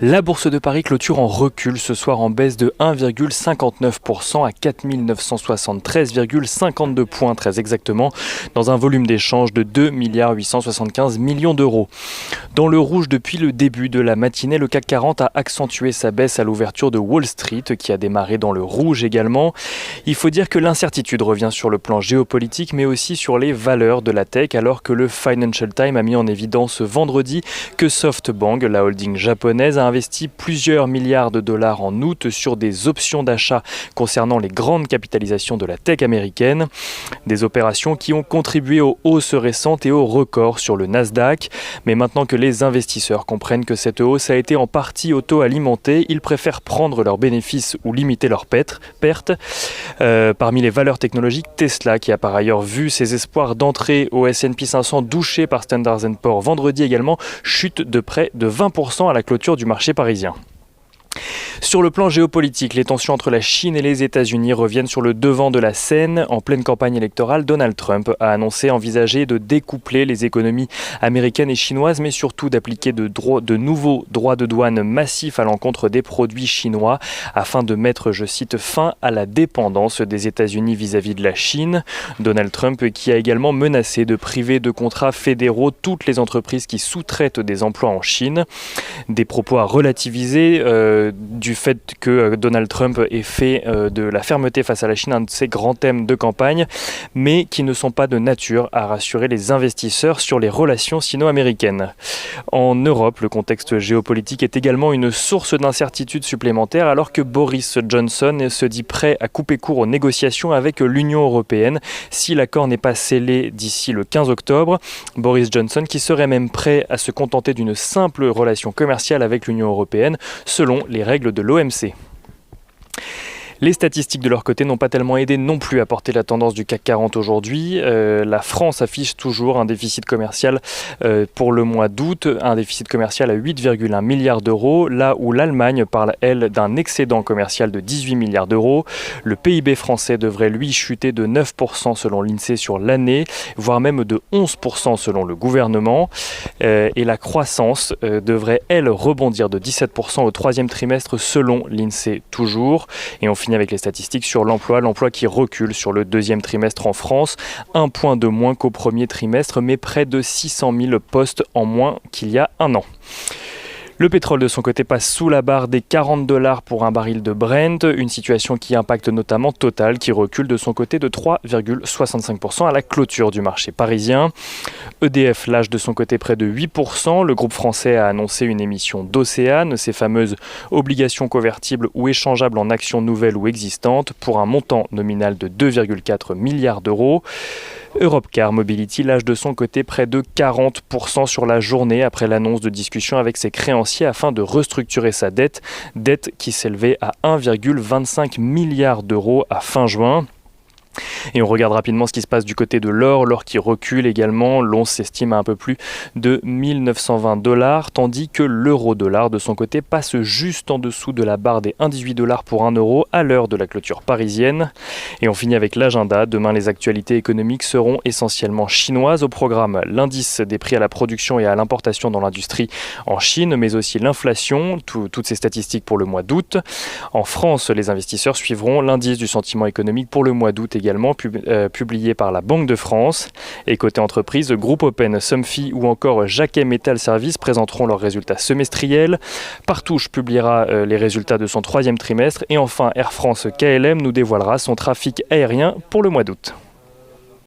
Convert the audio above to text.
La bourse de Paris clôture en recul ce soir en baisse de 1,59% à 4 973,52 points très exactement, dans un volume d'échange de 2 875 millions d'euros. Dans le rouge depuis le début de la matinée, le CAC 40 a accentué sa baisse à l'ouverture de Wall Street, qui a démarré dans le rouge également. Il faut dire que l'incertitude revient sur le plan géopolitique, mais aussi sur les valeurs de la tech, alors que le Financial Times a mis en évidence vendredi que SoftBank, la holding japonaise, a investi plusieurs milliards de dollars en août sur des options d'achat concernant les grandes capitalisations de la tech américaine. Des opérations qui ont contribué aux hausses récentes et aux records sur le Nasdaq. Mais maintenant que les investisseurs comprennent que cette hausse a été en partie auto-alimentée, ils préfèrent prendre leurs bénéfices ou limiter leurs pertes. Parmi les valeurs technologiques, Tesla, qui a par ailleurs vu ses espoirs d'entrée au S&P 500 douchés par Standard & Poor's vendredi également, chute de près de 20% à la clôture du marché parisien. Sur le plan géopolitique, les tensions entre la Chine et les États-Unis reviennent sur le devant de la scène. En pleine campagne électorale, Donald Trump a annoncé envisager de découpler les économies américaines et chinoises, mais surtout d'appliquer de nouveaux droits de douane massifs à l'encontre des produits chinois, afin de mettre, je cite, fin à la dépendance des États-Unis vis-à-vis de la Chine. Donald Trump qui a également menacé de priver de contrats fédéraux toutes les entreprises qui sous-traitent des emplois en Chine. Des propos à relativiser du fait que Donald Trump ait fait de la fermeté face à la Chine un de ses grands thèmes de campagne, mais qui ne sont pas de nature à rassurer les investisseurs sur les relations sino-américaines. En Europe, le contexte géopolitique est également une source d'incertitude supplémentaire, alors que Boris Johnson se dit prêt à couper court aux négociations avec l'Union européenne si l'accord n'est pas scellé d'ici le 15 octobre. Boris Johnson qui serait même prêt à se contenter d'une simple relation commerciale avec l'Union européenne, selon les règles de l'OMC. Les statistiques de leur côté n'ont pas tellement aidé non plus à porter la tendance du CAC 40 aujourd'hui. La France affiche toujours un déficit commercial pour le mois d'août, un déficit commercial à 8,1 milliards d'euros, là où l'Allemagne parle, elle, d'un excédent commercial de 18 milliards d'euros. Le PIB français devrait, lui, chuter de 9% selon l'INSEE sur l'année, voire même de 11% selon le gouvernement. Et la croissance devrait, elle, rebondir de 17% au troisième trimestre selon l'INSEE toujours. Et on finit avec les statistiques sur l'emploi qui recule sur le deuxième trimestre en France, un point de moins qu'au premier trimestre, mais près de 600 000 postes en moins qu'il y a un an. Le pétrole de son côté passe sous la barre des $40 pour un baril de Brent, une situation qui impacte notamment Total qui recule de son côté de 3,65% à la clôture du marché parisien. EDF lâche de son côté près de 8%. Le groupe français a annoncé une émission d'Océane, ces fameuses obligations convertibles ou échangeables en actions nouvelles ou existantes, pour un montant nominal de 2,4 milliards d'euros. Europcar Mobility lâche de son côté près de 40% sur la journée après l'annonce de discussions avec ses créanciers afin de restructurer sa dette qui s'élevait à 1,25 milliard d'euros à fin juin. Et on regarde rapidement ce qui se passe du côté de l'or qui recule également. L'once s'estime à un peu plus de $1 920, tandis que l'euro-dollar de son côté passe juste en dessous de la barre des 1,18 pour 1 euro à l'heure de la clôture parisienne. Et on finit avec l'agenda. Demain, les actualités économiques seront essentiellement chinoises. Au programme, l'indice des prix à la production et à l'importation dans l'industrie en Chine, mais aussi l'inflation, toutes ces statistiques pour le mois d'août. En France, les investisseurs suivront l'indice du sentiment économique pour le mois d'août également, publié par la Banque de France. Et côté entreprise, Groupe Open, Somfy ou encore Jacquet Metal Service présenteront leurs résultats semestriels. Partouche publiera les résultats de son troisième trimestre. Et enfin, Air France KLM nous dévoilera son trafic aérien pour le mois d'août.